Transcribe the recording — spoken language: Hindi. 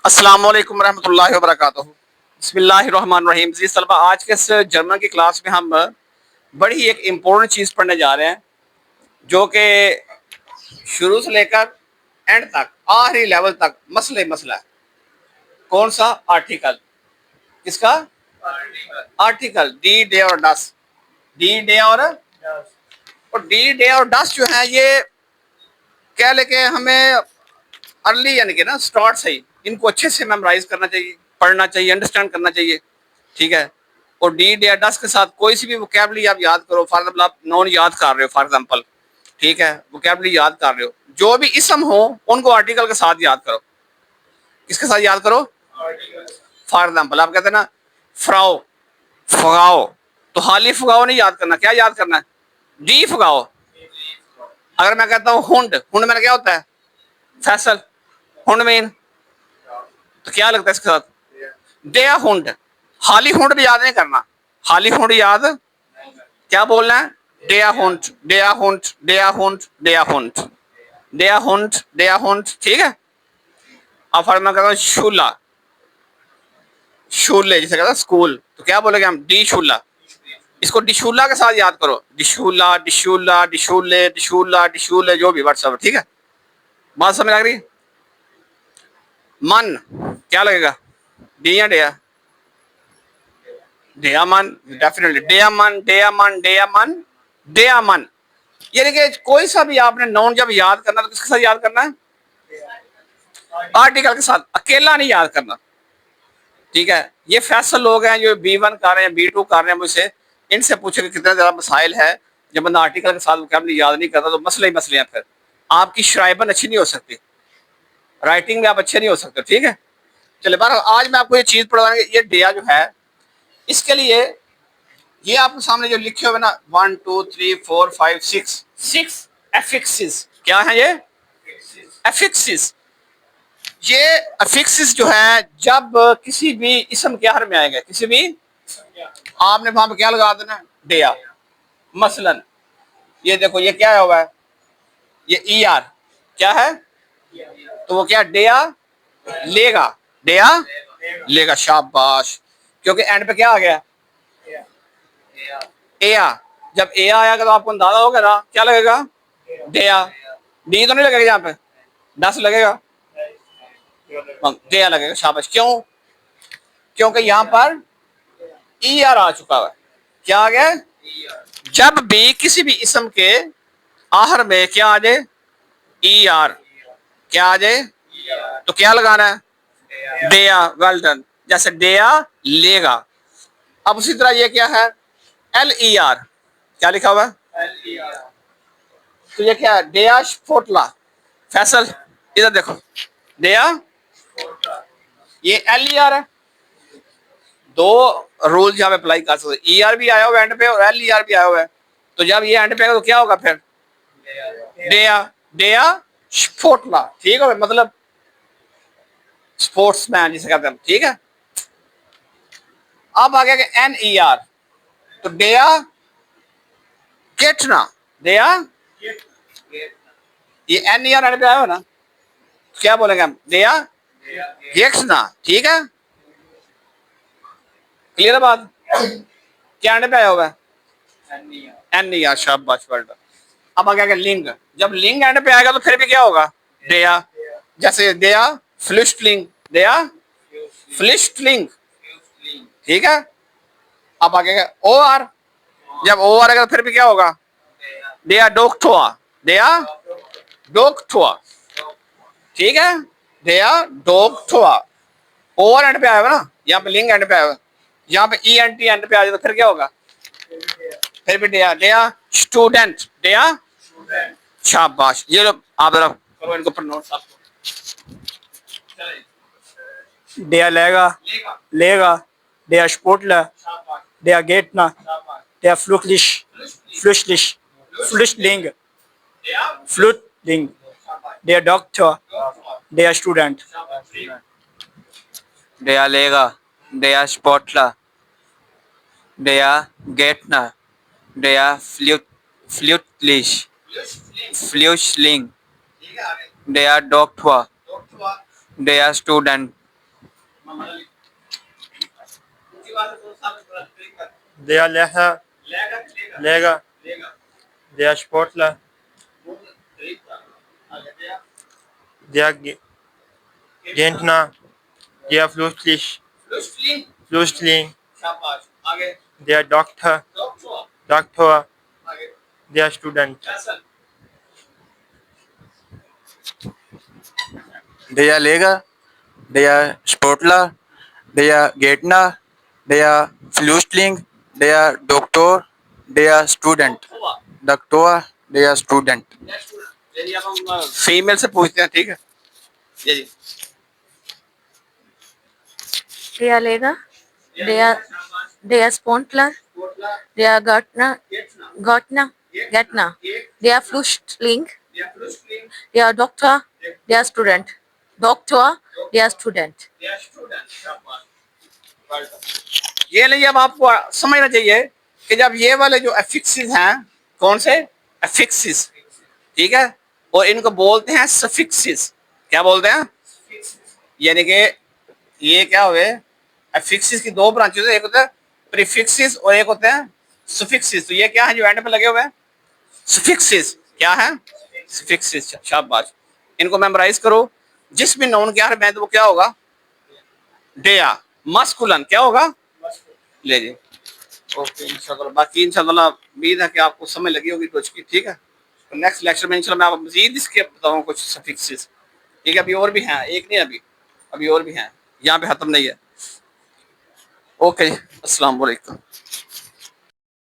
अस्सलाम वालेकुम रहमतुल्लाहि व बरकातुहू। बिस्मिल्लाहिर्रहमानिर्रहीम। जी तलबा, आज के इस जर्मन की क्लास में हम बड़ी ही एक इम्पोर्टेंट चीज़ पढ़ने जा रहे हैं, जो कि शुरू से लेकर एंड तक, आखिरी लेवल तक मसला है। कौन सा? आर्टिकल। किसका? आर्टिकल। डी, डे और डस। डी, डे और डी, डे और डस जो है, ये क्या लेके हमें अर्ली यानी कि ना स्टार्ट से ही इनको अच्छे से मेमोराइज करना चाहिए, पढ़ना चाहिए, अंडरस्टैंड करना चाहिए। ठीक है। और डी, डे या डस के साथ कोई सी भी वोकैबुलरी आप याद करो। फॉर एग्जाम्पल, आप नॉन याद कर रहे हो, फॉर एग्जाम्पल, ठीक है, वोकैबुलरी याद कर रहे हो, जो भी इसम हो उनको आर्टिकल के साथ याद करो। किसके साथ याद करो? फॉर एग्जाम्पल, आप कहते हैं ना फ्राओ, फगाओ, तो हाली फगाओ नहीं याद करना। क्या याद करना है? डी फगाओ। अगर मैं कहता हूँ हुंड, हुंड में क्या होता है? फैसल। हुंड मीन, तो क्या लगता है इसके साथ? डेया हुंड। हाली हुंड भी याद नहीं करना। हाली हुंड याद क्या बोलना है? डेया हुंड, डेया हुंड, डेया हुंड, डेया हुंड, डेया हुंड, डेया हुंड। ठीक है। अब फिर मैं कहता हूँ शूला, शूले जिसे कहता है स्कूल, तो क्या बोलेंगे हम? डी शूला। इसको डिशूला के साथ याद करो। डिशूला, डिशूला, डिशूले, डिशूला, डिशूले, जो भी व्हाट्सएप। ठीक है। बात समझ आ रही? मन क्या लगेगा? डी या डेया? डेयामन, डेफिनेटली डेयामन, डेयामन, डेयामन, डेयामन। ये देखिए, कोई सा भी आपने नाउन जब याद करना तो किसके साथ याद करना है? आर्टिकल के साथ, अकेला नहीं याद करना। ठीक है। ये फैसल लोग हैं जो B1 कर रहे हैं, B2 कर रहे हैं, मुझसे इनसे पूछे कि कितना ज्यादा मसाइल है। जब बंदा आर्टिकल के साथ वोकैबुलरी याद नहीं करता तो मसले ही मसले हैं। फिर आपकी श्राइबन अच्छी नहीं हो सकती, राइटिंग में आप अच्छे नहीं हो सकते। ठीक है। चले बार आज मैं आपको ये चीज पढ़वाऊंगा। ये डेया जो है, इसके लिए ये आपके सामने जो लिखे हुए ना 1 2 3 4 5 6 6 एफिक्सिस। क्या है ये? एफिक्सिस। ये एफिक्सिस जो है, जब किसी भी इसम के आखिर में आएगा, किसी भी, आपने वहां पे क्या लगा देना? डेया। मसलन ये देखो, ये क्या हुआ है? ये ER क्या है? तो वो क्या? डेया लेगा, डेया लेगा। शाबाश। क्योंकि एंड पे क्या आ गया? एया। जब एया आएगा तो आपको अंदाजा होगा ना क्या लगेगा? डेया। डी तो नहीं लगेगा यहाँ पे, डस लगेगा, डेया लगेगा। शाबाश। क्यों? क्योंकि यहाँ पर ER आ चुका है। क्या आ गया? जब भी किसी भी इसम के आखिर में क्या आ जाए? ER। क्या आ जाए? तो क्या लगाना है? डेया। Well done. जैसे डेया लेगा। अब उसी तरह ये क्या है? LER। क्या लिखा हुआ है? तो ये क्या है? डेया फोटला। फैसल इधर देखो, डेया, ये LER है। दो रूल यहाँ पे अप्लाई कर सकते। ER भी आया हुआ है एंड पे और LER भी आया हुआ है। तो जब ये एंड पे आएगा तो क्या होगा फिर? डेया, डेया फोटला। ठीक है, मतलब स्पोर्ट्समैन जिसे कहते हैं। ठीक है। अब आ गया NER, तो डेया गेटना। डेया, ये NER एंड पे आया हो ना, तो क्या बोलेंगे हम? डेया गेट्सना। ठीक है। क्लियर है बात? क्या एंड पे आया हुआ है? NER। शाबाश, वेल डन। अब आ गया लिंग। जब लिंग एंड पे आएगा तो फिर भी क्या होगा? डेया। जैसे डेया फ्लिस्टलिंग, डेया फ्लिस्टलिंग। ठीक है। अब आ गया OR। जब OR आएगा तो फिर भी क्या होगा? डेया डोक्टोआ, डेया डोक्टोआ। ठीक है। डेया डोक्टोआ। OR एंड पे आया हुआ ना, यहाँ पे लिंग एंड पे आया हुआ, यहाँ पे ENT एंड पे आ जाए तो फिर क्या होगा? फिर भी डेया, डेया स्टूडेंट, डेया। शाबाश। ये लो, आप जरा करो इनको पर नोट्स आपको। Der Lehrer, Lehrer, der Sportler, der Gärtner, der Flüchtling, Flüchtling, der Doktor, der Student. Der Lehrer, der Sportler, der Gärtner, der Flüchtling, der Doktor, der Student. Der Lehrer, Lehrer, der Sportler, der Gärtner, der Flüchtling, der Doktor, der Student. Der Lehrer, der Sportler, der Gärtner, der Flüchtling, der Doktor, der Student. चलिए अब हम फीमेल से पूछते हैं, ठीक है? जी जी। Der Lehrer, der Sportler, der Gärtner, der Flüchtling, der Doktor, der Student. ये लिए अब आपको समझना चाहिए कि जब ये वाले जो एफिक्सिस हैं, कौन से एफिक्सिस, ठीक है, और इनको बोलते हैं सफिक्सिस। क्या बोलते हैं? यानी कि ये क्या हुए, एफिक्सिस की दो ब्रांचेस है, एक होता है प्रीफिक्सिस और एक होते हैं सफिक्सिस। तो ये क्या है जो एंड पे लगे हुए हैं? सफिक्सिस। क्या है? सफिक्सिस। शाबाश, इनको मेमोराइज करो। जिस भी नाउन के आखिर में तो वो क्या होगा? डेया। मस्कुलन क्या होगा? ले जी। ओके, इंशाल्लाह। बाकी इंशाल्लाह उम्मीद है कि आपको समझ लगी होगी कुछ की, ठीक है? तो नेक्स्ट लेक्चर में इंशाल्लाह मैं आपको मजीद इसके बताऊंगा कुछ सफिक्सेस, ठीक है? अभी और भी हैं, एक नहीं, अभी और भी हैं, यहाँ पे खत्म नहीं है। ओके, अस्सलाम वालेकुम।